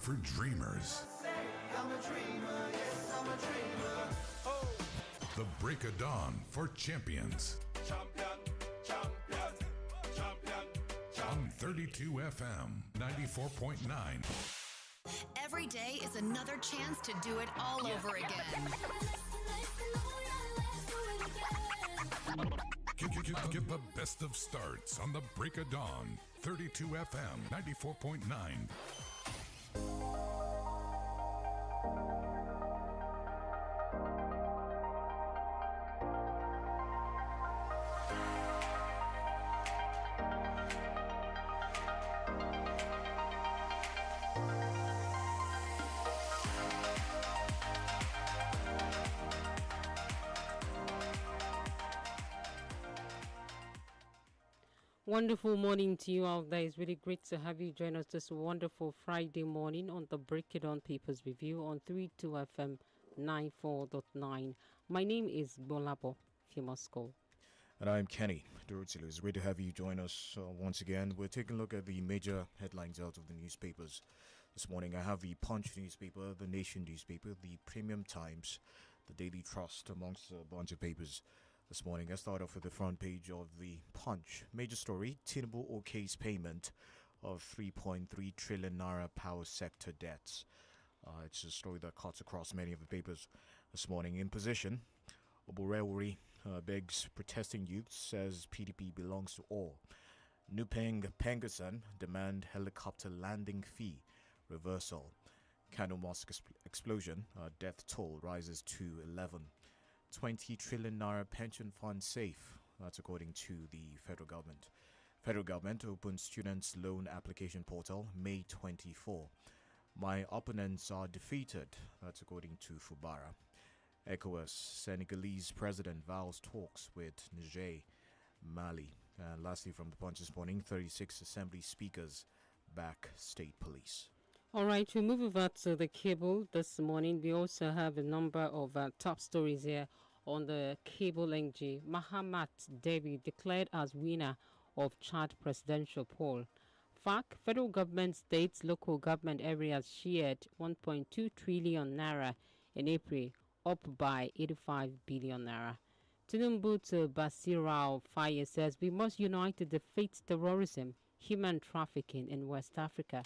for dreamers. I'm a dreamer, yes, I'm a dreamer. Oh. The Break of Dawn for champions. Champion, champion, champion, champion. On 32 FM 94.9. Every day is another chance to do it all over again. Get the best of starts on the Break of Dawn. 32 FM 94.9. Wonderful morning to you out there. It's really great to have you join us this wonderful Friday morning on the Break It On Papers Review on 32 FM 94.9. My name is GBOLABO, famous call. And I'm Kenny Dorothy. It's great to have you join us once again. We're taking a look at the major headlines out of the newspapers this morning. I have the Punch newspaper, the Nation newspaper, the Premium Times, the Daily Trust, amongst a bunch of papers this morning. Let's start off with the front page of the Punch. Major story, Tinubu okays payment of 3.3 trillion naira power sector debts. It's a story that cuts across many of the papers this morning. In position, Oborewuri begs protesting youth, says PDP belongs to all. Nupeng Pengasan demand helicopter landing fee reversal. Kano Mosque explosion, death toll rises to 11. 20 trillion naira pension fund safe. That's according to the federal government. Federal government opens students' loan application portal May 24. My opponents are defeated. That's according to Fubara. ECOWAS, Senegalese president vows talks with Niger, Mali. And lastly, from the Punch this morning, 36 assembly speakers back state police. All right, we move over to the cable this morning. We also have a number of top stories here on the cable NG. Mahamat Devi declared as winner of Chad presidential poll. FAQ, federal government, states, local government areas shared 1.2 trillion naira in April, up by 85 billion naira. Tinubu to Basirao Fire says we must unite to defeat terrorism, human trafficking in West Africa.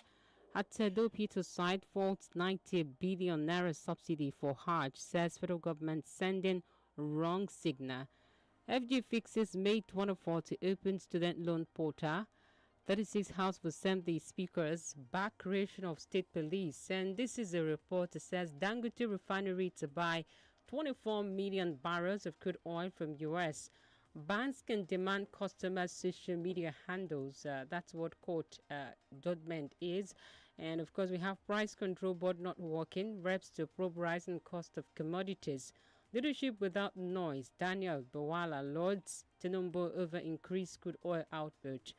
At Dopito side, faults 90 billion naira subsidy for Hajj, says federal government sending wrong signal. FG fixes May 24 to open student loan portal. 36 House of Assembly speakers back creation of state police. And this is a report that says Dangote refinery to buy 24 million barrels of crude oil from U.S. Banks can demand customers' social media handles. That's what court judgment is. And of course, we have price control board not working. Reps to probe rising cost of commodities. Leadership without noise. Daniel Bawala Lords Tinubu over increased crude oil output.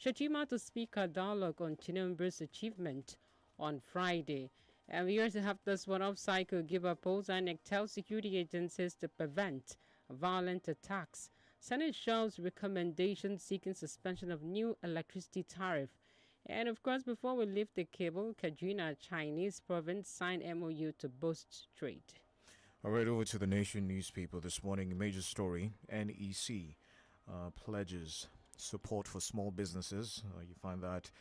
Shatima to speaker dialogue on Tinubu's achievement on Friday. And we also have this one off cycle give a pose and tell security agencies to prevent violent attacks. Senate shows recommendation seeking suspension of new electricity tariff. And of course, before we leave the cable, Kaduna, Chinese province, signed MOU to boost trade. All right, over to the Nation newspaper this morning. Major story, NEC pledges support for small businesses. You find that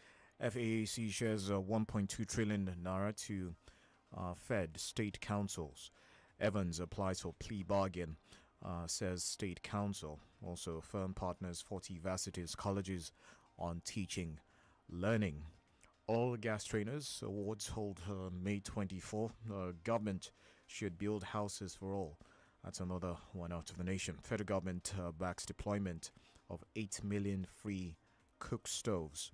FAAC shares 1.2 trillion naira to Fed state councils. Evans applies for plea bargain, says state council. Also, firm partners 40 universities, colleges on teaching, learning. All gas trainers awards hold May 24. Government should build houses for all. That's another one out of the nation. Federal government backs deployment of 8 million free cook stoves.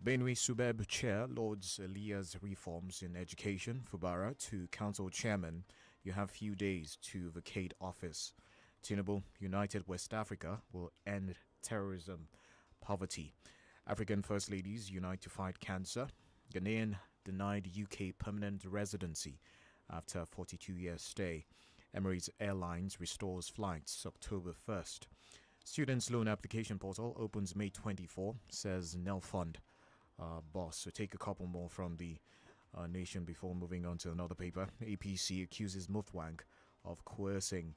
Benue Subeb Chair lauds Elia's reforms in education. Fubara to Council Chairman, you have few days to vacate office. Tinubu, United West Africa will end terrorism, poverty. African First Ladies unite to fight cancer. Ghanaian denied UK permanent residency after 42-year stay. Emirates Airlines restores flights October 1st. Students' loan application portal opens May 24, says Nel Fund boss. So take a couple more from the Nation before moving on to another paper. APC accuses Mufwang of coercing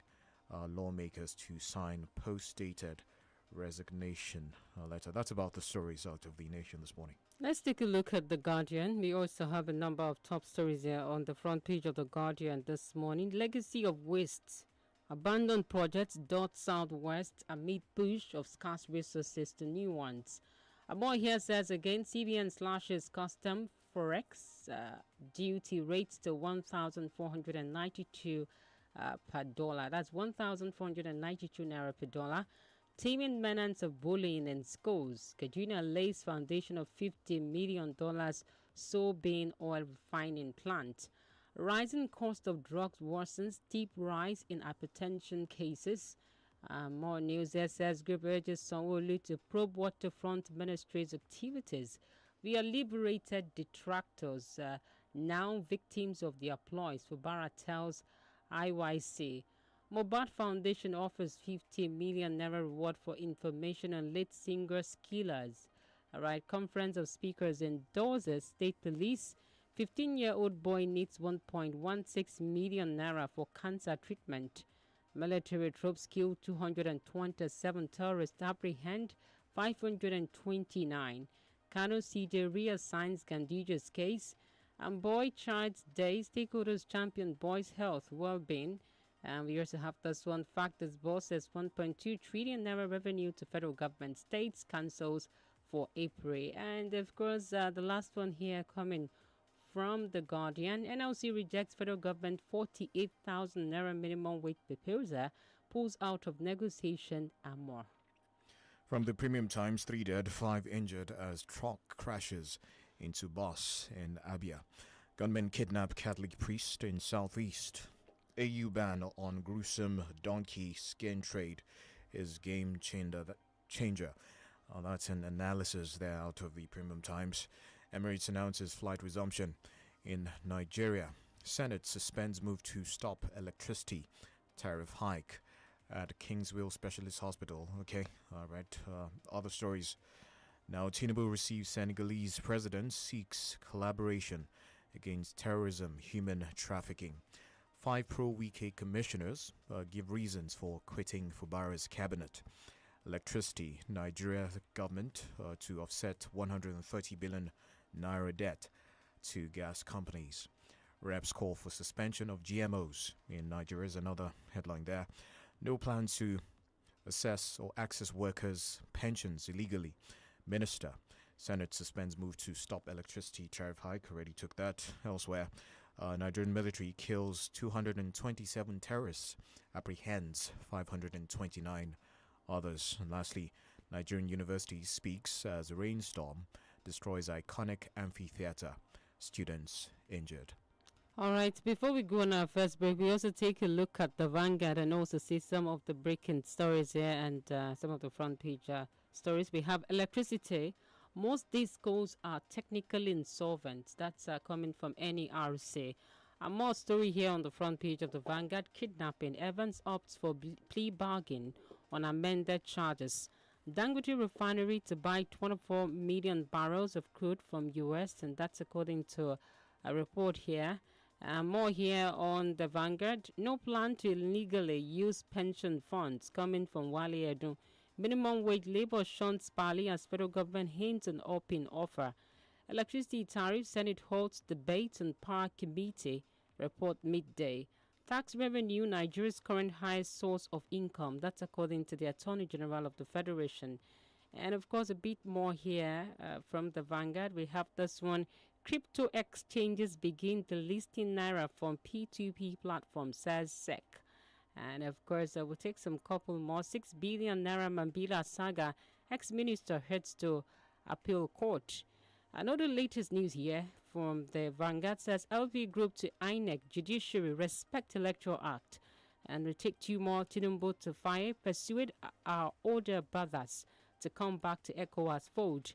lawmakers to sign post-dated resignation letter. That's about the stories out of the Nation this morning. Let's take a look at The Guardian. We also have a number of top stories here on the front page of The Guardian this morning. Legacy of waste. Abandoned projects dot southwest amid push of scarce resources to new ones. A boy here says again, CBN slashes custom forex duty rates to 1,492 per dollar. That's 1,492 naira per dollar. Taming menace of bullying in schools. Kaduna lays foundation of $50 million soybean oil refining plant. Rising cost of drugs worsens steep rise in hypertension cases. More news there says group urges Sanwo-Olu to probe waterfront ministry's activities. We are liberated detractors, now victims of their ploys, Fubara tells IYC. Mobat Foundation offers 50 million naira reward for information on late singers killers. All right, Conference of Speakers endorses State Police. 15-year-old boy needs 1.16 million naira for cancer treatment. Military troops kill 227 terrorists, apprehend 529. Kano CJ reassigns Gandhija's case. And Boy Child's Day, stakeholders champion boys' health, well-being. And we also have this one. Factors boss says 1.2 trillion naira revenue to federal government, states, councils for April. And of course, the last one here coming from The Guardian. NLC rejects federal government 48,000 naira minimum wage proposal, pulls out of negotiation and more. From the Premium Times, 3 dead, 5 injured as truck crashes into bus in Abia. Gunmen kidnap Catholic priest in southeast. AU ban on gruesome donkey skin trade is game changer. That's an analysis there out of the Premium Times. Emirates announces flight resumption in Nigeria. Senate suspends move to stop electricity tariff hike at Kingsville Specialist Hospital. Okay, all right. Other stories. Now, Tinubu receives Senegalese president, seeks collaboration against terrorism, human trafficking. 5 pro-WIKE commissioners give reasons for quitting Fubara's cabinet. Electricity, Nigeria government to offset 130 billion naira debt to gas companies. Reps call for suspension of GMOs in Nigeria is another headline there. No plans to assess or access workers' pensions illegally. Minister, Senate suspends move to stop electricity tariff hike. Already took that. Elsewhere, Nigerian military kills 227 terrorists, apprehends 529 others. And lastly, Nigerian university speaks as a rainstorm destroys iconic amphitheater. Students injured. All right, before we go on our first break, we also take a look at the Vanguard and also see some of the breaking stories here and some of the front page stories. We have electricity. Most discos are technically insolvent. That's coming from NERC. A more story here on the front page of the Vanguard. Kidnapping. Evans opts for plea bargain on amended charges. Dangote refinery to buy 24 million barrels of crude from U.S. and that's according to a report here. More here on the Vanguard. No plan to illegally use pension funds coming from Wale Edun. Minimum wage labor shunts Pali as federal government hints an open offer. Electricity tariff, Senate holds debate on power committee. Report midday. Tax revenue, Nigeria's current highest source of income. That's according to the Attorney General of the Federation. And of course, a bit more here from the Vanguard. We have this one. Crypto exchanges begin delisting Naira from P2P platform, says SEC. And of course, we'll take some couple more. 6 billion Naira Mambila saga. Ex-minister heads to appeal court. Another latest news here from the Vanguard says LV Group to INEC Judiciary Respect Electoral Act. And we take 2 more. Tinubu to fire. Persuade our older brothers to come back to ECOWAS fold.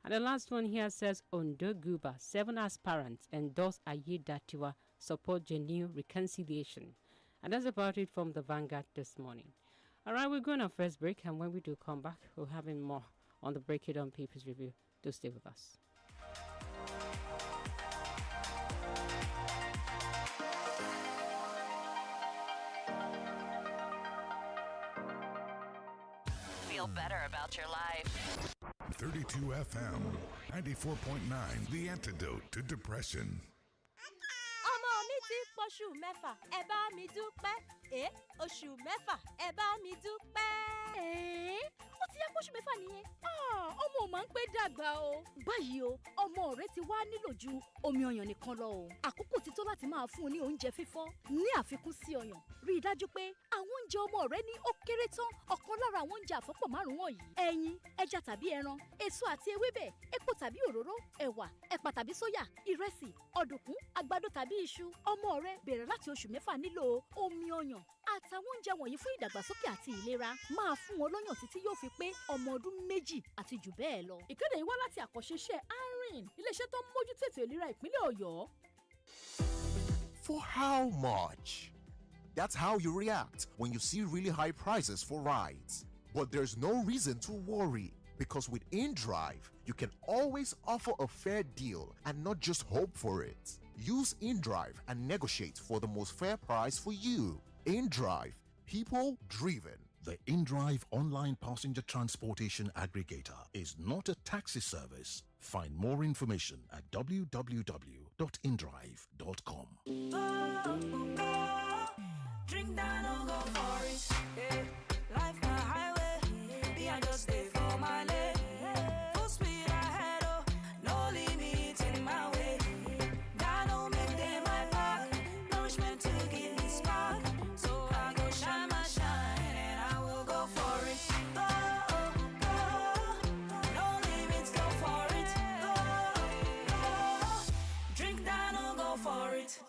And the last one here says Ondo Guba, 7 aspirants endorse Ayedatiwa, support genuine reconciliation. And that's about it from the Vanguard this morning. All right, we're going on first break, and when we do come back, we'll have more on the Break It On Papers Review. Do stay with us. feel better about your life. 32 FM, 94.9, the antidote to depression. ọmọ mi ti pọ̀ṣù mẹ́fà ẹ bá mi dúpẹ́ oṣù mẹ́fà ẹ bá mi dúpẹ́. ó ti yá pọ̀ṣù mẹ́fà nìyẹn. ọmọ ò máa ń pẹ́ dàgbà o. báyìí o ọmọ rẹ ti wá nílò ju omi ọyàn nìkan lọ o. àkókò ti tó láti máa fún un ní oúnjẹ fífọ́ ní àfikún sí ọyàn. rí i dájú pé àwọn oúnjẹ ọmọ rẹ ní ó kéré tán ọ̀kan lára àwọn oúnjẹ àfọ́pọ̀ márùn-ún wọ̀nyí: ẹyin, ẹja tàbí ẹran, èso àti ewébẹ̀, epo tàbí òróró, ẹ̀wà, ẹ̀pà tàbí sóyà, ìrẹsì, ọ̀dùnkún, àgbàdo tàbí iṣu. ọmọ rẹ bẹ̀rẹ̀ láti oṣù mẹ́fà nílò omi ọyàn àtàwọn oúnjẹ wọ̀nyí fún ìdàgbàsókè àti ìlera. máa fún wọn lọ́yàn títí yóò fi pé ọmọ ọdún méjì àti jù bẹ́ẹ̀ lọ. ìkéde yìí wá láti àkànṣeṣẹ́ INT'L, iléeṣẹ́ tó ń mójútó ètò ìlera ìpínlẹ̀ Ọ̀yọ́. For how much? That's how you react when you see really high prices for rides. But there's no reason to worry, because with InDrive, you can always offer a fair deal and not just hope for it. Use InDrive and negotiate for the most fair price for you. InDrive, people driven. The InDrive online passenger transportation aggregator is not a taxi service. Find more information at www.indrive.com. Drink down, I'll go for it. Life my highway. Me, I just stay for my lane. Full speed ahead, oh, no limit in my way. God don't make them my back. Nourishment to give me spark. So I go shine my shine and I will go for it. Go, go. No limits, go for it. Go, go. Drink down, I'll go for it.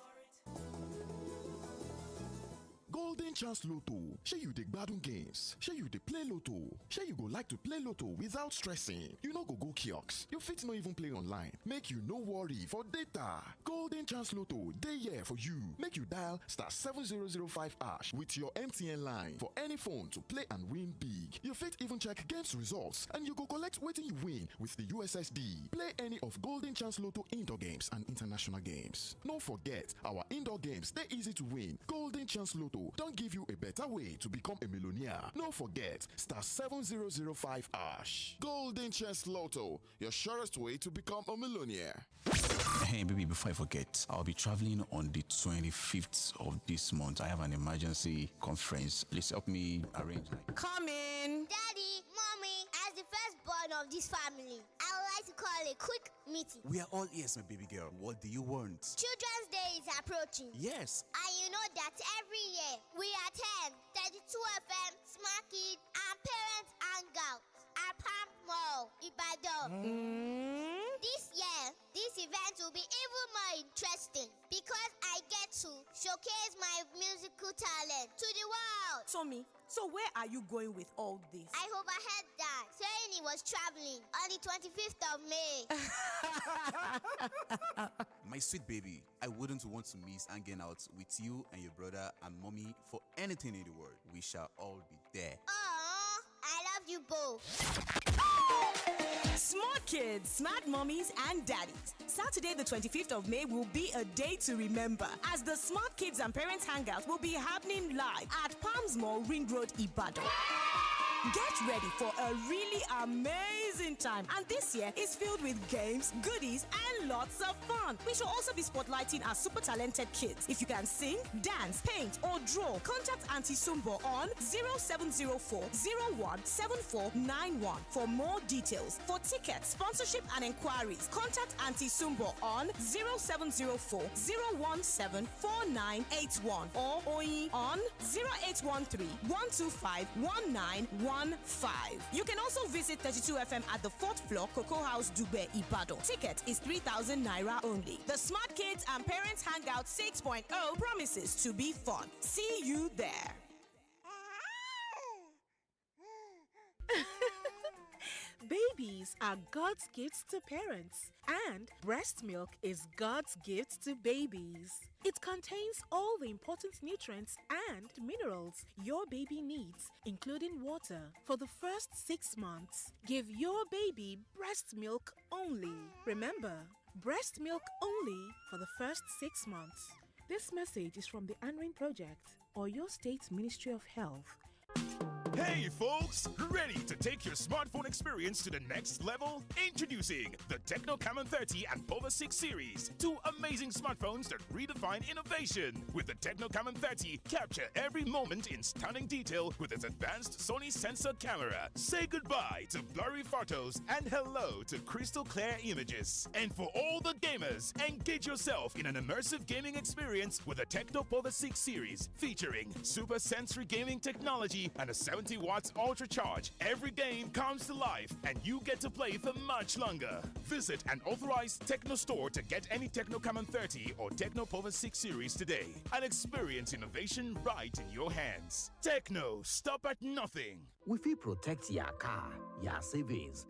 Golden Chance Lotto. Shey you dey gbadun games? Shey you dey play Lotto? Shey you go like to play Lotto without stressing? You no go go kiosk. You fit no even play online. Make you no worry for data. Golden Chance Lotto dey here for you. Make you dial *7005# with your MTN line for any phone to play and win big. You fit even check games results and you go collect wetin you win with the USSD. Play any of Golden Chance Lotto indoor games and international games. No forget, our indoor games dey easy to win. Golden Chance Lotto don't give you a better way to become a millionaire. No forget, *7005#. Golden Chance Lotto, your surest way to become a millionaire. Hey, baby, before I forget, I'll be traveling on the 25th of this month. I have an emergency conference. Please help me arrange. Come in. Daddy, Mommy, as the firstborn of this family, I would like to call a quick meeting. We are all ears, my baby girl. What do you want? Children's Day is approaching. Yes. And you know that every year we attend 32 FM Smart Kids and Parents Hangout at Palm Mall, Ibadan. This year, this event will be even more interesting because I get to showcase my musical talent to the world. Tommy, so where are you going with all this? I overheard that saying he was traveling on the 25th of May. My sweet baby, I wouldn't want to miss hanging out with you and your brother and mommy for anything in the world. We shall all be there. Aww, I love you both. Smart kids, smart mommies, and daddies. Saturday, the 25th of May, will be a day to remember as the Smart Kids and Parents Hangout will be happening live at Palms Mall, Ring Road, Ibadan. Get ready for a really amazing time, and this year is filled with games, goodies, and lots of fun. We shall also be spotlighting our super talented kids. If you can sing, dance, paint, or draw, contact Auntie Sumbo on 0704-017491 for more details. For tickets, sponsorship, and inquiries, contact Auntie Sumbo on 0704-0174981 or Oyi on 0813-125-1915. You can also visit 32FM at the 4th floor, Cocoa House, Dugbe, Ibadan. Ticket is 3,000 naira only. The Smart Kids and Parents Hangout 6.0 promises to be fun. See you there. Babies are God's gifts to parents, and breast milk is God's gift to babies. It contains all the important nutrients and minerals your baby needs, including water, for the first 6 months. Give your baby breast milk only. Remember, breast milk only for the first 6 months. This message is from the INT'L Project, or your State Ministry of Health, Hey folks, ready to take your smartphone experience to the next level? Introducing the 𝐃𝐈𝐒𝐿 and Power 6 series, two amazing smartphones that redefine innovation. With the 𝐃𝐈𝐿, capture every moment in stunning detail with its advanced Sony sensor camera. Say goodbye to blurry photos and hello to crystal clear images. And for all the gamers, engage yourself in an immersive gaming experience with the Power 6 series, featuring super sensory gaming technology and a 70 watts ultra charge. Every game comes to life and you get to play for much longer. Visit an authorized Techno store to get any 𝐃𝐈𝐿 or Power 6 series today and experience innovation right in your hands. Techno, stop at nothing. We fit protect your car, your savings.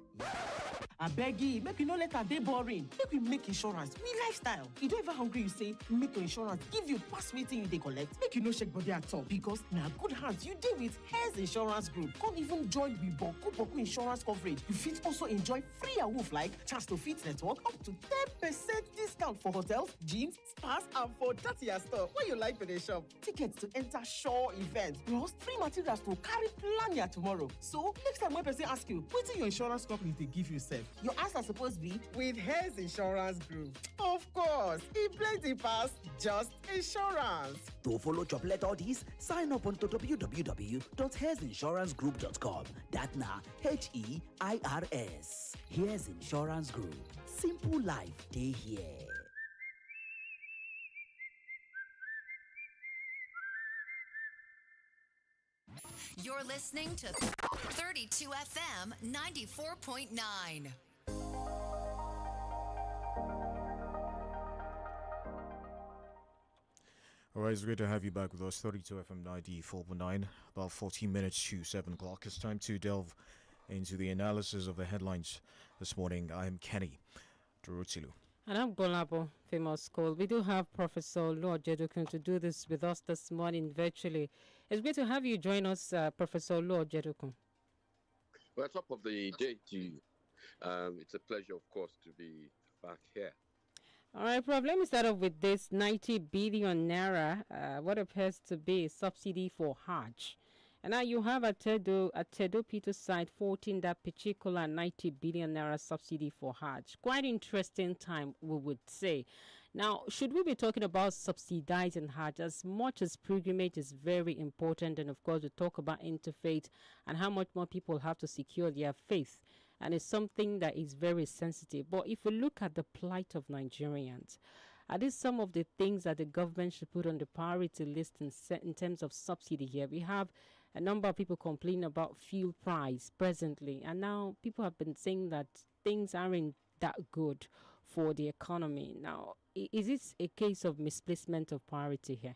Abeg, make you no let am dey boring. Make we make insurance we lifestyle. You don't ever hungry, you say make your insurance give you pass wetin you dey collect. Make you no shake body at all because na good hands you dey with Health Insurance Group. Come even join with boku insurance coverage. You fit also enjoy free awoof like chance to fit network up to 10% discount for hotels, gyms, spas and for that your store where you like to dey shop. Tickets to enter show events plus free materials to carry plan your tomorrow. So next time when person ask you wetin your insurance company dey give you sef, your answer supposed be with Health Insurance Group. Of course, it plenty pass just insurance. To follow Choplet all these, sign up onto www.healthinsurancegroup.com. That na HEIRS. Here's Insurance Group. Simple life day here. You're listening to 32 FM 94.9. All right, it's great to have you back with us. 32 FM 94.9, about 14 minutes to 7 o'clock. It's time to delve into the analysis of the headlines this morning. I am Kenny Durutilu. And I'm GBOLABO, famous school. We do have Professor 𝐂𝐿 to do this with us this morning virtually. It's great to have you join us, Professor 𝐂𝐿. Well, top of the day to you. It's a pleasure, of course, to be back here. All right, Prof, let me start off with this 90 billion naira, what appears to be a subsidy for Hajj. And now you have at Tedo Peter side 14 that particular 90 billion naira subsidy for Hajj. Quite interesting time, we would say. Now, should we be talking about subsidizing Hajj as much as pilgrimage is very important? And of course, we talk about interfaith and how much more people have to secure their faith. And it's something that is very sensitive. But if we look at the plight of Nigerians, are these some of the things that the government should put on the priority list in terms of subsidy here? We have a number of people complaining about fuel price presently. And now people have been saying that things aren't that good for the economy. Now, is this a case of misplacement of priority here?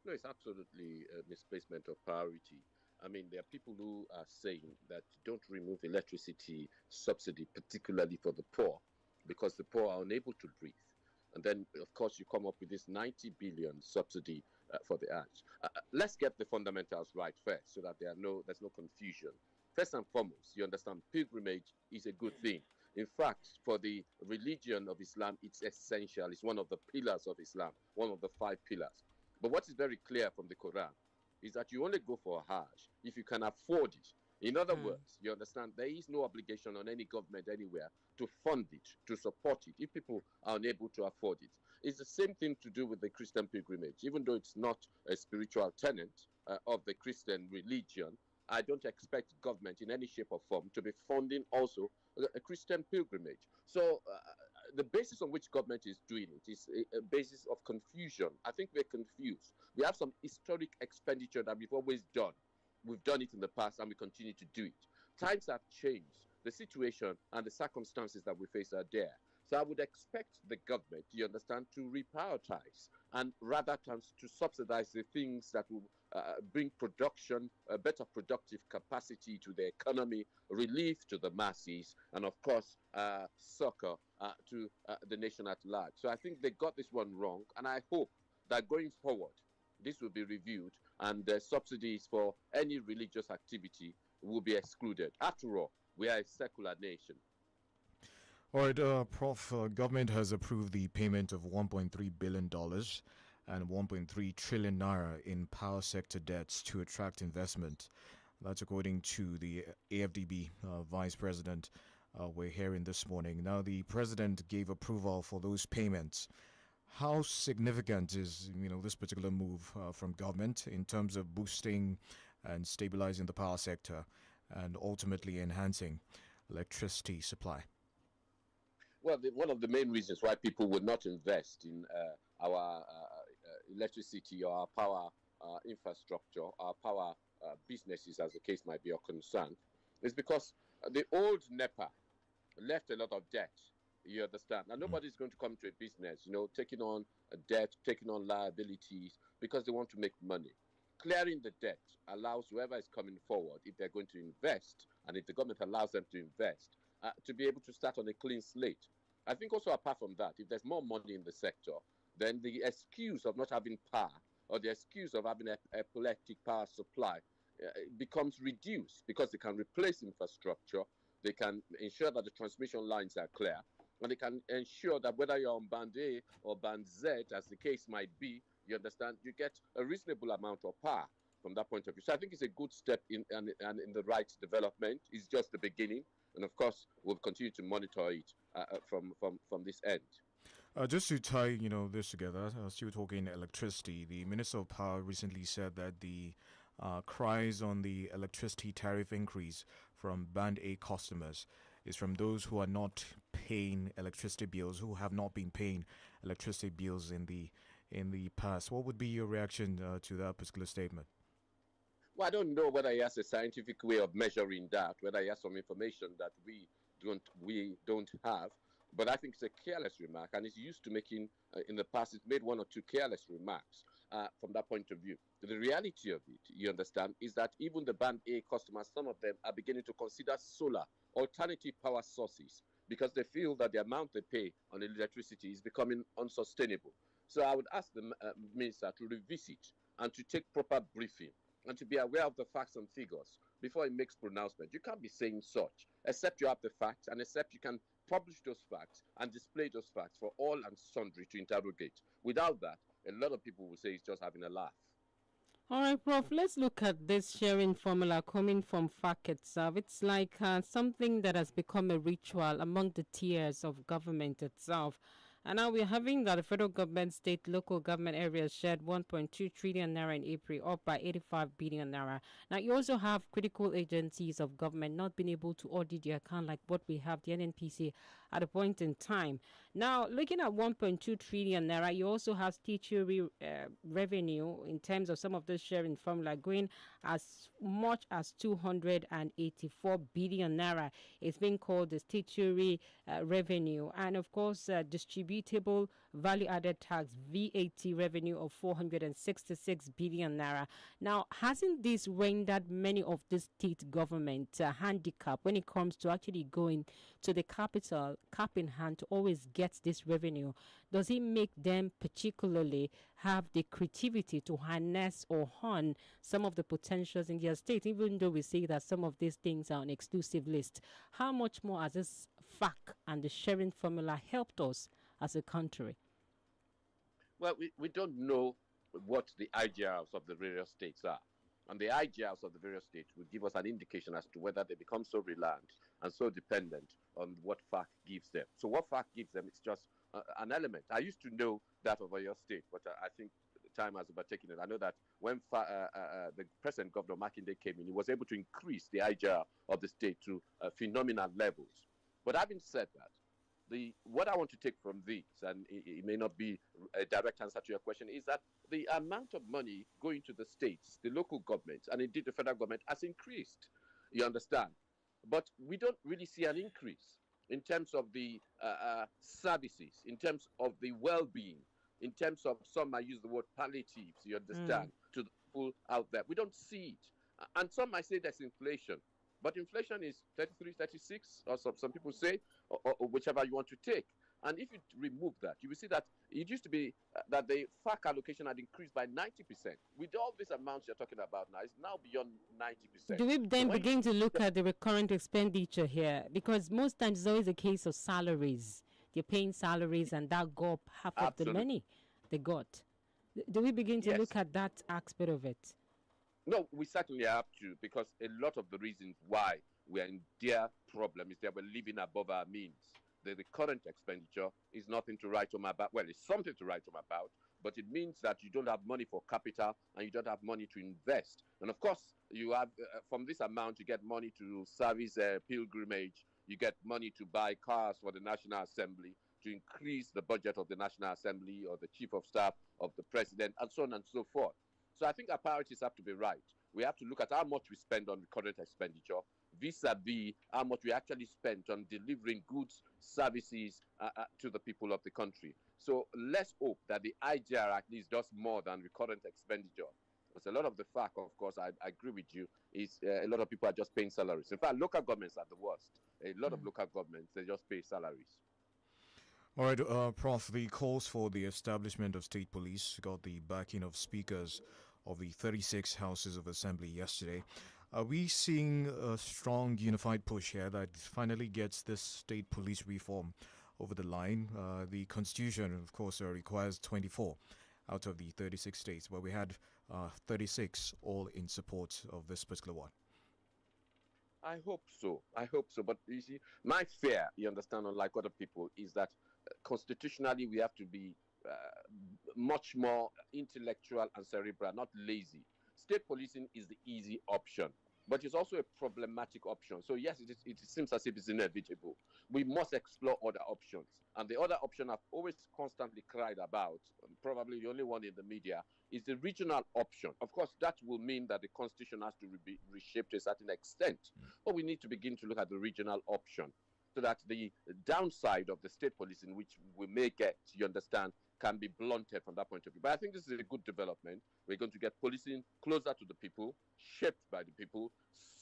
No, it's absolutely a misplacement of priority. I mean, there are people who are saying that don't remove electricity subsidy, particularly for the poor, because the poor are unable to breathe. And then, of course, you come up with this 90 billion subsidy for the Hajj. Let's get the fundamentals right first so that there's no confusion. First and foremost, you understand pilgrimage is a good thing. In fact, for the religion of Islam, it's essential. It's one of the pillars of Islam, one of the 5 pillars. But what is very clear from the Quran is that you only go for a Hajj if you can afford it. In other words, you understand, there is no obligation on any government anywhere to fund it, to support it, if people are unable to afford it. It's the same thing to do with the Christian pilgrimage. Even though it's not a spiritual tenet of the Christian religion, I don't expect government in any shape or form to be funding also a Christian pilgrimage. So the basis on which government is doing it is a basis of confusion. I think we're confused. We have some historic expenditure that we've always done. We've done it in the past and we continue to do it. Times have changed. The situation and the circumstances that we face are there. So I would expect the government, you understand, to reprioritize and rather to subsidize the things that will bring production, better productive capacity to the economy, relief to the masses, and of course, succor to the nation at large. So I think they got this one wrong, and I hope that going forward, this will be reviewed and subsidies for any religious activity will be excluded. After all, we are a secular nation. All right, Prof, government has approved the payment of $1.3 billion and 1.3 trillion naira in power sector debts to attract investment. That's according to the AFDB vice president. We're hearing this morning. Now, the president gave approval for those payments. How significant is this particular move from government in terms of boosting and stabilizing the power sector and ultimately enhancing electricity supply? Well, one of the main reasons why people would not invest in our electricity or our power infrastructure, our power businesses, as the case might be, or concerned, is because the old NEPA left a lot of debt. You understand? And nobody's going to come to a business, taking on a debt, taking on liabilities because they want to make money. Clearing the debt allows whoever is coming forward, if they're going to invest, and if the government allows them to invest, to be able to start on a clean slate. I think also apart from that, if there's more money in the sector, then the excuse of not having power or the excuse of having epileptic power supply becomes reduced because they can replace infrastructure, they can ensure that the transmission lines are clear, and they can ensure that whether you're on band A or band Z, as the case might be, you understand, you get a reasonable amount of power from that point of view. So I think it's a good step in the right development. It's just the beginning. And of course, we'll continue to monitor it from this end. Just to tie, this together, still talking electricity, the Minister of Power recently said that the cries on the electricity tariff increase from Band A customers is from those who are not paying electricity bills, who have not been paying electricity bills in the past. What would be your reaction to that particular statement? Well, I don't know whether he has a scientific way of measuring that, whether he has some information that we don't have. But I think it's a careless remark, and he's used to making, in the past, he's made one or two careless remarks from that point of view. The reality of it, you understand, is that even the Band A customers, some of them are beginning to consider solar, alternative power sources, because they feel that the amount they pay on electricity is becoming unsustainable. So I would ask the minister to revisit and to take proper briefing and to be aware of the facts and figures before he makes pronouncement. You can't be saying such, except you have the facts and except you can publish those facts and display those facts for all and sundry to interrogate. Without that, a lot of people will say he's just having a laugh. All right, Prof, let's look at this sharing formula coming from FAC itself. It's like something that has become a ritual among the tiers of government itself. And now we're having that the federal government, state, local government areas shared 1.2 trillion naira in April, up by 85 billion naira. Now, you also have critical agencies of government not being able to audit their account like what we have, the NNPC, at a point in time. Now, looking at 1.2 trillion naira, you also have statutory revenue in terms of some of those sharing formula going as much as 284 billion naira. It's being called the statutory revenue. And of course, distributable value-added tax, VAT revenue of 466 billion naira. Now, hasn't this rendered many of the state government handicapped when it comes to actually going to the capital, cap in hand, to always get this revenue? Does it make them particularly have the creativity to harness or hone some of the potentials in their state, even though we say that some of these things are on exclusive list? How much more has this fact and the sharing formula helped us as a country? Well, we don't know what the IGRs of the various states are. And the IGRs of the various states will give us an indication as to whether they become so reliant and so dependent on what FAC gives them. So what FAC gives them is just an element. I used to know that over your state, but I think the time has overtaken it. I know that when the present Governor Makinde came in, he was able to increase the IGR of the state to phenomenal levels. But having said that, what I want to take from this, and it may not be a direct answer to your question, is that the amount of money going to the states, the local governments, and indeed the federal government has increased. You understand? But we don't really see an increase in terms of the services, in terms of the well-being, in terms of, some might use the word palliatives, you understand, to the people out there. We don't see it. And some might say there's inflation. But inflation is 33, 36, or some people say, or whichever you want to take. And if you remove that, you will see that it used to be that the FAC allocation had increased by 90%. With all these amounts you're talking about now, it's now beyond 90%. Do we then begin to look at the recurrent expenditure here? Because most times it's always a case of salaries. They're paying salaries and that go up half of the money they got. Do we begin to look at that aspect of it? No, we certainly have to, because a lot of the reasons why we are in their problem is that we're living above our means. The current expenditure is nothing to write home about. Well, it's something to write home about, but it means that you don't have money for capital and you don't have money to invest. And of course, you have from this amount, you get money to service pilgrimage, you get money to buy cars for the National Assembly, to increase the budget of the National Assembly or the Chief of Staff of the President, and so on and so forth. So I think our priorities have to be right. We have to look at how much we spend on the current expenditure vis-a-vis how much we actually spent on delivering goods, services to the people of the country. So let's hope that the IGR at least does more than the current expenditure. Because a lot of the fact, of course, I agree with you, is a lot of people are just paying salaries. In fact, local governments are the worst. A lot of local governments, they just pay salaries. All right, Prof, the calls for the establishment of state police got the backing of speakers of the 36 houses of assembly yesterday. Are we seeing a strong unified push here that finally gets this state police reform over the line? The constitution, of course, requires 24 out of the 36 states, but we had 36 all in support of this particular one. I hope so. I hope so. But you see, my fear, you understand, unlike other people, is that constitutionally we have to be much more intellectual and cerebral, not lazy. State policing is the easy option, but it's also a problematic option. So yes, it seems as if it's inevitable. We must explore other options. And the other option I've always constantly cried about, probably the only one in the media, is the regional option. Of course, that will mean that the constitution has to be reshaped to a certain extent. But we need to begin to look at the regional option so that the downside of the state policing, which we may get, you understand, can be blunted from that point of view. But I think this is a good development. We're going to get policing closer to the people, shaped by the people,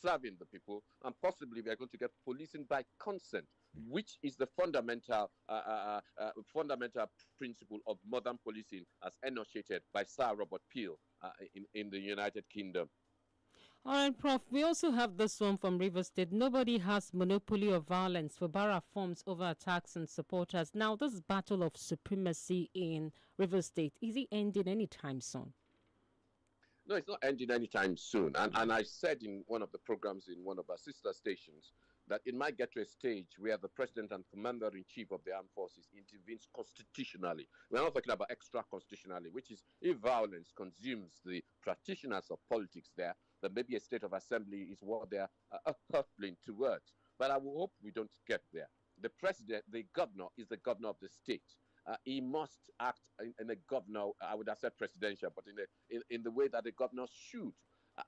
serving the people, and possibly we are going to get policing by consent, which is the fundamental principle of modern policing as enunciated by Sir Robert Peel in the United Kingdom. All right, Prof. We also have this one from Rivers State. Nobody has monopoly of violence. Fubara forms over attacks and supporters. Now, this battle of supremacy in Rivers State, is it ending anytime soon? No, it's not ending anytime soon. And I said in one of the programs in one of our sister stations that it might get to a stage where the President and Commander-in-Chief of the Armed Forces intervenes constitutionally. We're not talking about extra-constitutionally, which is if violence consumes the practitioners of politics there, then maybe a state of assembly is what they're hurtling towards. But I will hope we don't get there. The President, the governor, is the governor of the state. He must act in a governor, I would have said presidential, but in the way that the governor should.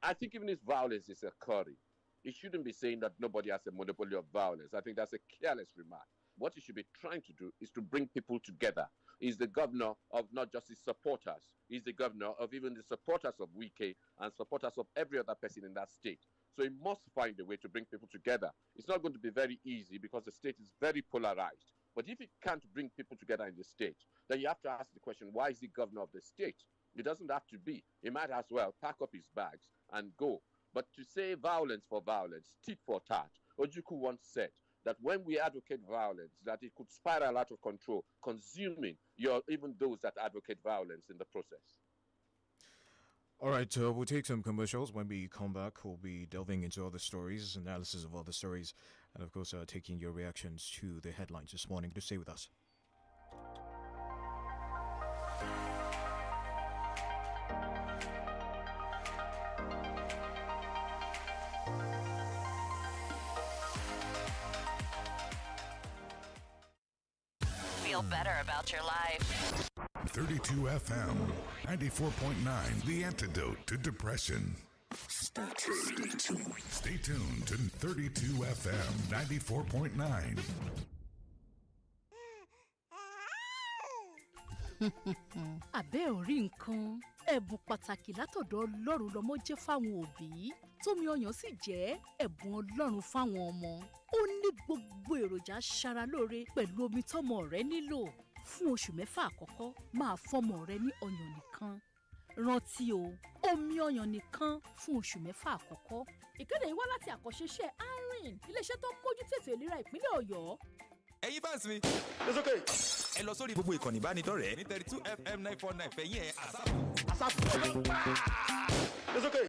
I think even if violence is occurring, he shouldn't be saying that nobody has a monopoly of violence. I think that's a careless remark. What he should be trying to do is to bring people together. He's the governor of not just his supporters. He's the governor of even the supporters of 𝐷𝐿 and supporters of every other person in that state. So he must find a way to bring people together. It's not going to be very easy because the state is very polarized. But if he can't bring people together in the state, then you have to ask the question, why is he governor of the state? It doesn't have to be. He might as well pack up his bags and go. But to say violence for violence, tit for tat, Ojukwu once said that when we advocate violence, that it could spiral out of control, consuming even those that advocate violence in the process. All right, we'll take some commercials. When we come back, we'll be delving into other stories, analysis of other stories, and of course, taking your reactions to the headlines this morning. Do stay with us. Feel better about your life. 32 FM, 94.9, the antidote to depression. Stay tuned. Stay tuned to 32 FM, 94.9. Àbẹ́ ò rí nǹkan ẹ̀bùn pàtàkì látọ̀dọ̀ Ọlọ́run lọ́mọ jẹ́ fáwọn òbí tómi ọyàn sì jẹ́ ẹ̀bùn Ọlọ́run fáwọn ọmọ. Ó ní gbogbo èròjà aṣaralóore pẹ̀lú omi tọ́mọ rẹ nílò. Fún oṣù 6 àkọ́kọ́ máa fọ́mọ rẹ ní ọyàn nìkan. Rántí o, omi ọyàn nìkan fún oṣù 6 àkọ́kọ́. Ìkéde yìí wá láti àkọ́ṣeṣẹ́ INT'L, iléeṣẹ́ tó ń mójútó ètò ìlera ìpínlẹ̀ Ọ̀yọ́. ẹ̀yin fans mi. It's okay. ẹ lọ sórí gbogbo ìkànnì ìbánidọ́rẹ̀ẹ́ ní 32FM 949 fẹ̀yìn ẹ̀ àsápù. It's okay.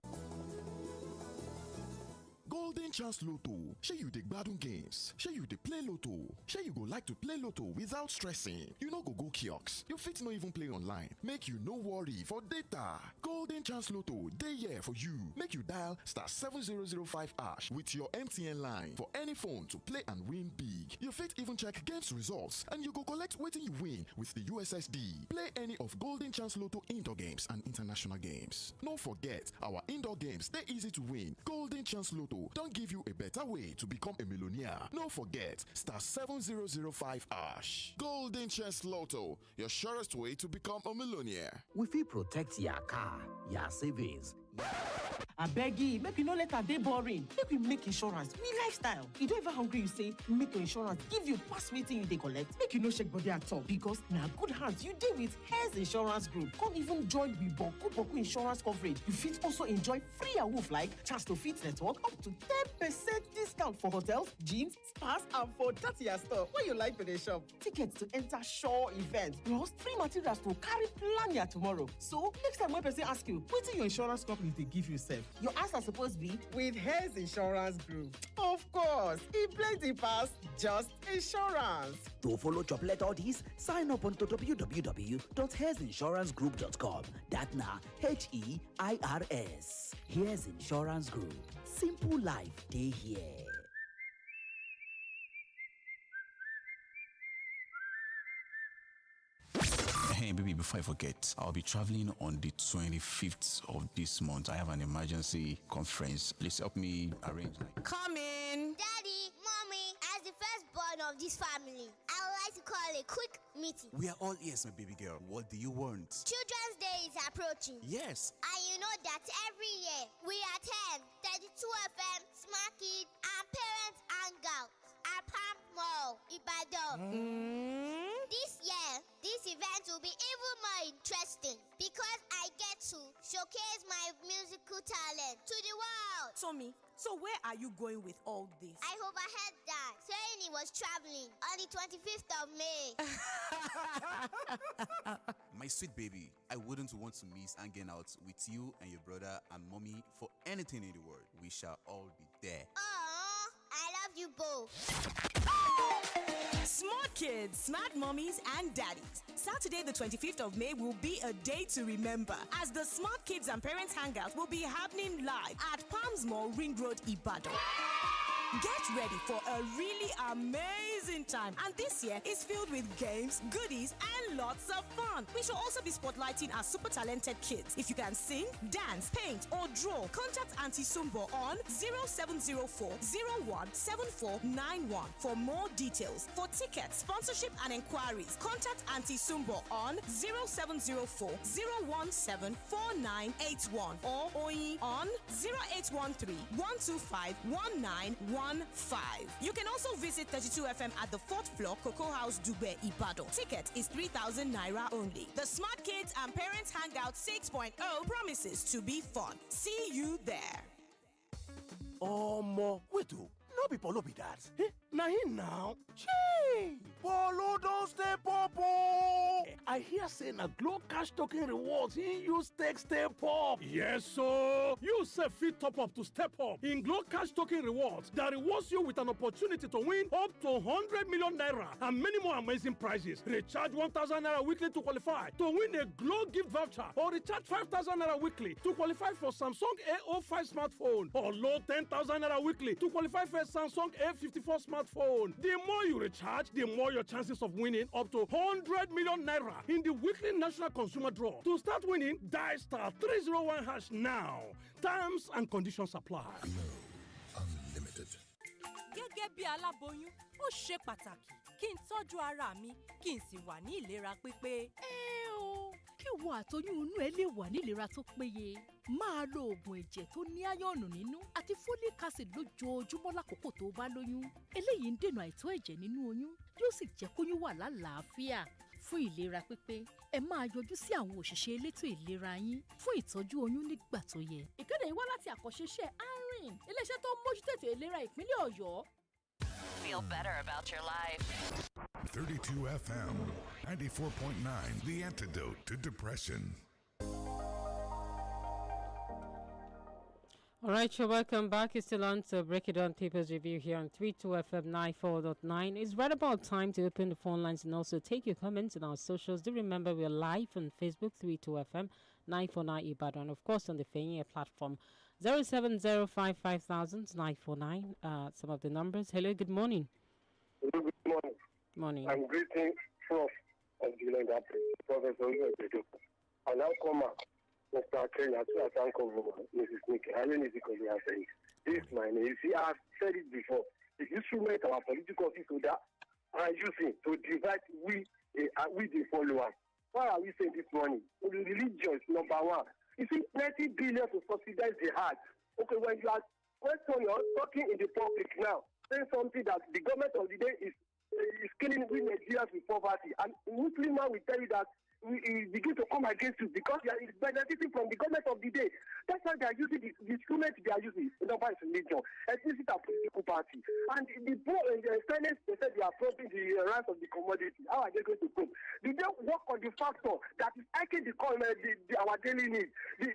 Golden Chance Lotto. Shey you dey gbadun games? Shey you dey play Lotto? Shey you go like to play Lotto without stressing? You no go kiosks. You fit no even play online. Make you no worry for data. Golden Chance Lotto dey here for you. Make you dial *7005# with your MTN line for any phone to play and win big. You fit even check games results and you go collect wetin you win with the USSD. Play any of Golden Chance Lotto indoor games and international games. No forget, our indoor games dey easy to win. Golden Chance Lotto don't give you a better way to become a millionaire. No forget, *7005#. Golden Chance Lotto, your surest way to become a millionaire. We fit protect your car, your savings. Abeg, make you no let her dey boring. Make we make insurance we lifestyle. You don't even hungry you say make your insurance give you pass wetin you dey collect. Make you no shake body at all because na good hands you dey with Health Insurance Group. Come even join with boku insurance coverage. You fit also enjoy free awoof like chance to fit network up to 10% discount for hotels, gyms, spas and for that your store wey you like to dey shop. Tickets to enter show events plus free materials to carry plan your tomorrow. So next time when person ask you wetin your insurance company dey give you sef, your answer suppose be with Health Insurance Group. Of course, e plenty pass just insurance. To follow Choplet all these, sign up on www.healthinsurancegroup.com. That na HEIRS. Here's Insurance Group. Simple life dey here. Hey, baby, before I forget, I'll be traveling on the 25th of this month. I have an emergency conference. Please help me arrange. Come in. Daddy, Mommy, as the firstborn of this family, I would like to call a quick meeting. We are all ears, my baby girl. What do you want? Children's Day is approaching. Yes. And you know that every year we attend 32FM Smart Kids and Parents Hangouts at Palm Mall, Ibadan. This year, this event will be even more interesting because I get to showcase my musical talent to the world. Tommy, so where are you going with all this? I overheard that saying he was traveling on the 25th of May. My sweet baby, I wouldn't want to miss hanging out with you and your brother and mommy for anything in the world. We shall all be there. Aww, I love you both. Smart kids, smart mommies, and daddies. Saturday, the 25th of May, will be a day to remember as the Smart Kids and Parents Hangout will be happening live at Palms Mall, Ring Road, Ibadan. Get ready for a really amazing time, and this year is filled with games, goodies, and lots of fun. We shall also be spotlighting our super talented kids. If you can sing, dance, paint, or draw, contact Auntie Sumbo on 0704-017491 for more details. For tickets, sponsorship, and enquiries, contact Auntie Sumbo on 0704-0174981 or Oyi on 0813-125-1915. You can also visit 32FM at the 4th floor, Cocoa House, Dubai, Ibadan. Ticket is 3,000 naira only. The Smart Kids and Parents Hangout 6.0 promises to be fun. See you there. Omo, wait, no be Polo be that. Na him now. Chee! Polo don step up. I hear say na Glow Cash Token rewards he use take step up. Yes, so you sef fit top up to step up in Glow Cash Token rewards that rewards you with an opportunity to win up to 100 million naira and many more amazing prizes. Recharge 1,000 naira weekly to qualify to win a Glow gift voucher, or recharge 5,000 naira weekly to qualify for Samsung A05 smartphone, or load 10,000 naira weekly to qualify for a Samsung A54 smartphone. The more you recharge, the more your chances of winning up to 100 million naira in the weekly national consumer draw. To start winning, dial *301# now. Terms and conditions apply. Unlimited. Gẹ́gẹ́ bí aláboyún, ó ṣe pàtàkì kí n tọ́jú ara mi kí n sì wà ní ìlera pípé. Kí ìwọ àtoyún inú ẹ lè wà ní ìlera tó péye. Máa lo oògùn ẹ̀jẹ̀ tó ní áyọ̀nù nínú àti folic acid lójoojúmọ́ lákòókò tó bá lóyún. Eléyìí ń dènà àìtó ẹ̀jẹ̀ nínú oyún, yóò sì jẹ́ kóyún wà lálàáfíà. Fún ìlera pípé, ẹ máa yọjú sí àwọn òṣìṣẹ́ elétò ìlera yín fún ìtọ́jú oyún nígbà tó yẹ. Ìkéde yìí wá láti àkànṣe iṣẹ́ INT'L, iléeṣẹ́ tó ń mójútó ètò ìlera ìpínlẹ̀ Ọ̀yọ́. Feel better about your life. 32 FM, 94.9, the antidote to depression. All right, so welcome back. It's still on to Break It Down Papers Review here on 32 FM 94.9. It's right about time to open the phone lines and also take your comments on our socials. Do remember we're live on Facebook, 32 FM 949 Ibadan, of course on the Fenya platform, 070550949. Some of the numbers. Hello, good morning. Hello, good morning. Morning. I'm greeting Prof of the land Professor Uzo. I now come up. Mr. Kenya, to thank Mrs. Nikki. I mean, this is my name. You see, I've said it before. The instrument our political officers are using to divide we the followers. Why are we saying this morning? The religion is number one. You see, 90 billion to subsidize the heart. Okay, when you are talking in the public now, saying something that the government of the day is killing we Nigerians with poverty, and Muslim man will tell you that we begin to come against you because they are benefiting from the government of the day. That's why they are using the instrument they are using. Number is religion, ethnicity and political party. And the Senate, they said they are probing the rise of the commodity. How are they going to cope? Did they work on the factor that is making our daily needs, the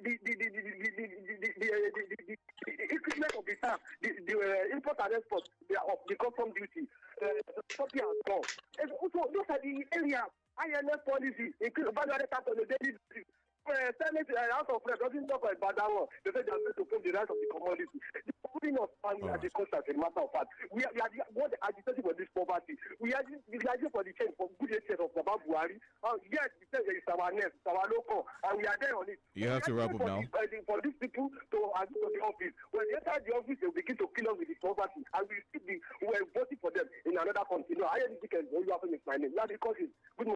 increment of the tax, the import and export of the custom duty, something has gone. And also, those are the areas. INF policy, including value tax on the daily basis. Senate House of Reps doesn't talk about that one. They say they are going to prove the rise of the commodity. They're putting us on at the cost as a matter of fact. We are the one agitating for this poverty. We are agitating for the change for good nature of Baba Buhari. Yes, it's our nest, it's our local, and we are there on it. You have to wrap up now. For these people to agree to the office. When they enter the office, they will begin to kill us with the poverty, and we are voting for them in another country. No, I can you have to make my name. Not because it's good.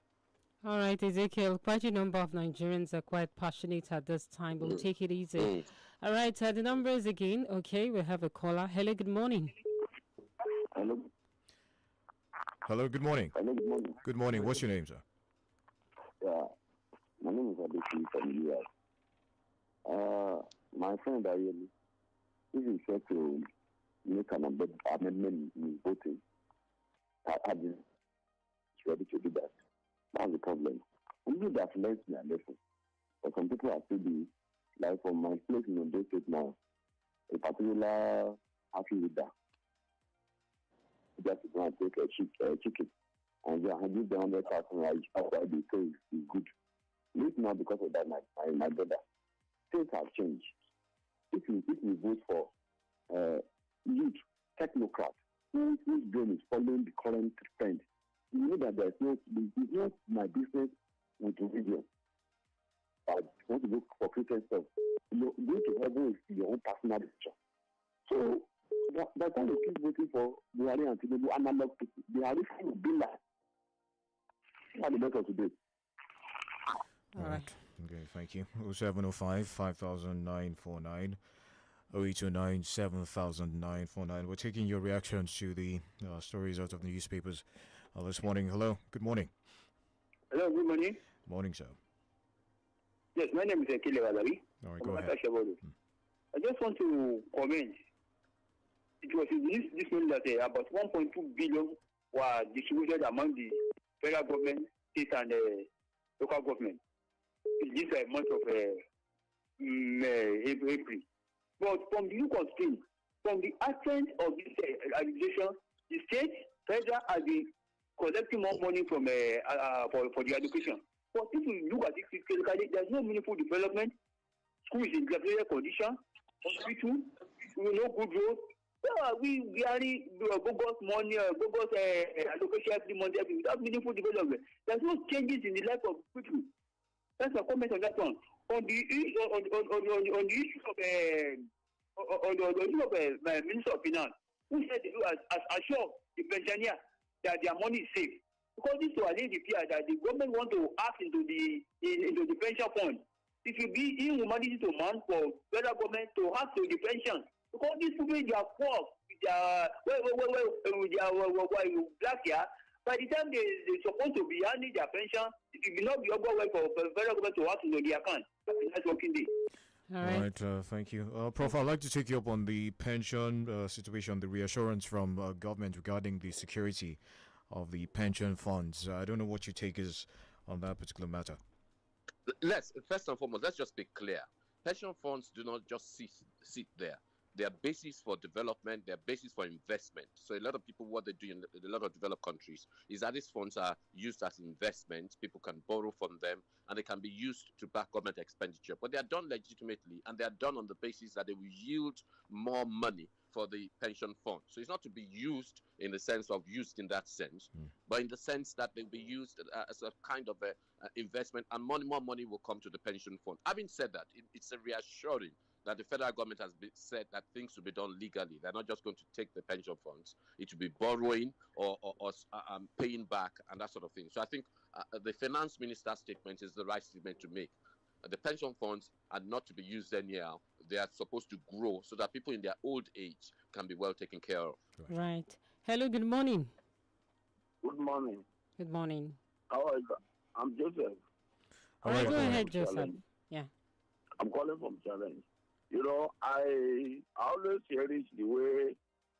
All right, Ezekiel, quite a number of Nigerians are quite passionate at this time, but we'll take it easy. All right, the numbers again. Okay, we have a caller. Hello, good morning. Hello. Hello, good morning. Hello, good morning. Good morning. What's your name, sir? Yeah, my name is Adeshi from the US. My friend Ayeli, if he said to make an amendment in voting, I been ready to do that. That's the problem. We need that learned their lesson. But some people are still like from my place in Ondo State now, a particular happy with that. Just to go and take a chicken and give the 100,000 why they say is good. This now because of that, my brother. Things have changed. If we vote for youth, technocrat, whose brain is following the current trend, you know that it's not my business with religion. I want to look for Christian stuff. Going to heaven is your own personal decision. So, by the time you keep voting for Buhari and Tinubu analog people, the Harifi will be like, how the better today. All right. Okay, thank you. 0705 5949. 0829 7949. We're taking your reactions to the stories out of the newspapers this morning. Hello, good morning. Hello, good morning. Morning, sir. Yes, my name is 𝐾𝐈𝐒. All right, go ahead. I just want to comment. It was in this morning that about 1.2 billion were distributed among the federal government, state and local government in this month of April. But from the look of things, from the accent of this administration, the state, federal, has been collecting more money from for the education. But if you look at it critically, there's no meaningful development. School is in dilapidated condition. Hospital, no good roads. We barely bogus money, bogus allocation every month without meaningful development. There's no changes in the life of people. That's a comment on that one. On the issue of Minister of Finance, who said as assured the pensioner that their money is safe. Because this to allay the fear that the government want to act into the pension fund. It will be inhumanity to man for federal government to act to the pension. Because these people they are poor with their black hair. By the time they're supposed to be earning their pension, it will not be over well for federal government to ask into the account. That's working day. All right. Thank you. Prof, I'd like to take you up on the pension situation, the reassurance from government regarding the security of the pension funds. I don't know what your take is on that particular matter. First and foremost, let's just be clear. Pension funds do not just sit there. They are basis for development. They are basis for investment. So a lot of people, what they do in a lot of developed countries is that these funds are used as investments. People can borrow from them, and they can be used to back government expenditure. But they are done legitimately, and they are done on the basis that they will yield more money for the pension fund. So it's not to be used in the sense of used in that sense, but in the sense that they'll be used as a kind of a investment, and more money will come to the pension fund. Having said that, it's a reassuring that the federal government has said that things will be done legally. They're not just going to take the pension funds. It will be borrowing or paying back and that sort of thing. So I think the finance minister's statement is the right statement to make. The pension funds are not to be used anyhow. They are supposed to grow so that people in their old age can be well taken care of. Right. Hello, good morning. Good morning. Good morning. How are you? I'm Joseph. All right, go ahead, Joseph. Yeah. I'm calling from Challenge. You know, I always cherish the way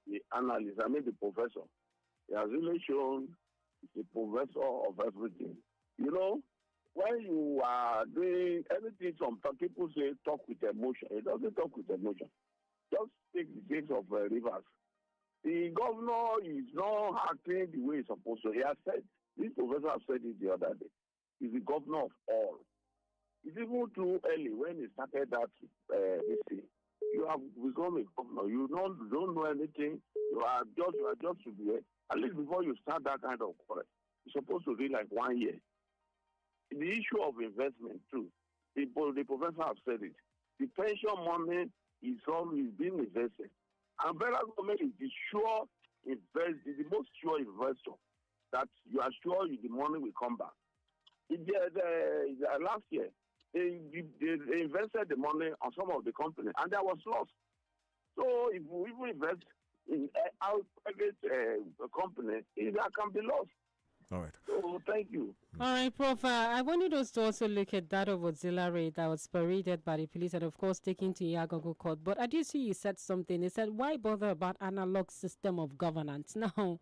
the analyst, the professor, he has really shown the professor of everything. You know, when you are doing anything, some people say talk with emotion. It doesn't talk with emotion. Just take the case of Rivers. The governor is not acting the way he's supposed to. He has said, this professor has said it the other day, he's the governor of all. It's even too early when he started that this thing. You have become a governor. You don't know anything. You are just to be here. At least before you start that kind of work, it's supposed to be like 1 year. The issue of investment too. The professor have said it. The pension money is always being invested. And federal government is the most sure investor that you are sure the money will come back. Last year, they invested the money on some of the companies, and there was loss. So if we even invest in our private company, there can be loss. All right. So thank you. All right, Prof. I wanted us to also look at that of auxiliary that was paraded by the police and, of course, taken to Yagogo Court. But I do see you said something. He said, why bother about analog system of governance? Now,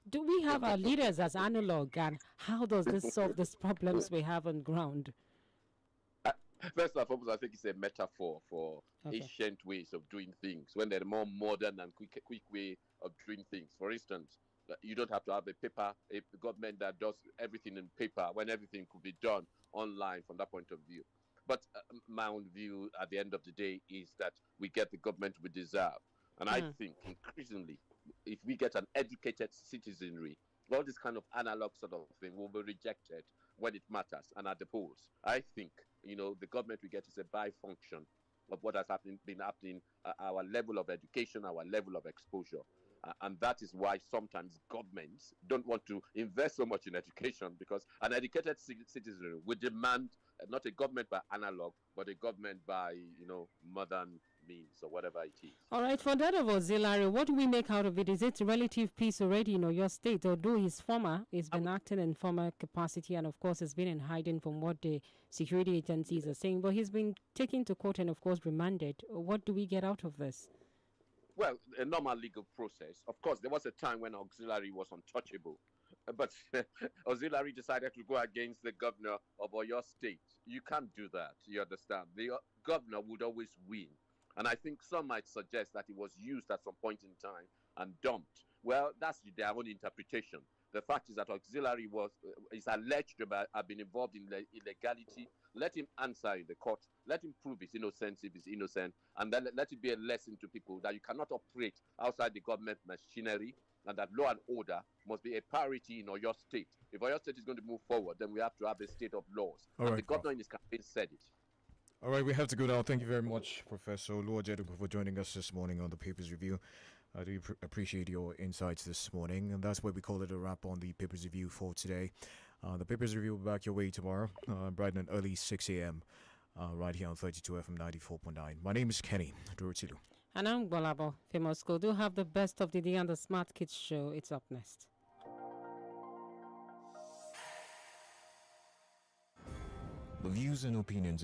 do we have our leaders as analog, and how does this solve these problems we have on ground? First and foremost, I think it's a metaphor for ancient ways of doing things, when they're more modern and quick way of doing things. For instance, you don't have to have a government that does everything in paper when everything could be done online from that point of view. But my own view at the end of the day is that we get the government we deserve. And I think increasingly, if we get an educated citizenry, all this kind of analog sort of thing will be rejected when it matters and at the polls. I think, the government we get is a by-function of what has been happening, our level of education, our level of exposure. And that is why sometimes governments don't want to invest so much in education, because an educated citizen would demand not a government by analog, but a government by, modern means or whatever it is. All right, for that of auxiliary, what do we make out of it? Is it relative peace already in your state? Although he's been acting in former capacity, and of course has been in hiding from what the security agencies are saying, but he's been taken to court and of course remanded. What do we get out of this? Well, a normal legal process. Of course, there was a time when auxiliary was untouchable, but auxiliary decided to go against the governor of Oyo State. You can't do that, you understand? The governor would always win. And I think some might suggest that it was used at some point in time and dumped. Well, that's their own interpretation. The fact is that auxiliary is alleged to have been involved in illegality. Let him answer in the court. Let him prove his innocence if he's innocent. And then let it be a lesson to people that you cannot operate outside the government machinery, and that law and order must be a priority in Oyo State. If Oyo State is going to move forward, then we have to have a state of laws. All right, the governor in his campaign said it. All right, we have to go now. Thank you very much, Professor 𝐂𝐿𝐒𝐿, for joining us this morning on the Papers Review. I do appreciate your insights this morning, and that's where we call it a wrap on the Papers Review for today. The Papers Review will be back your way tomorrow, bright and early 6 a.m., right here on 32 FM 94.9. My name is Kenny Dorotilo. And I'm GBOLABO. Famous School. Do have the best of the day on the Smart Kids Show. It's up next. The views and opinions expressed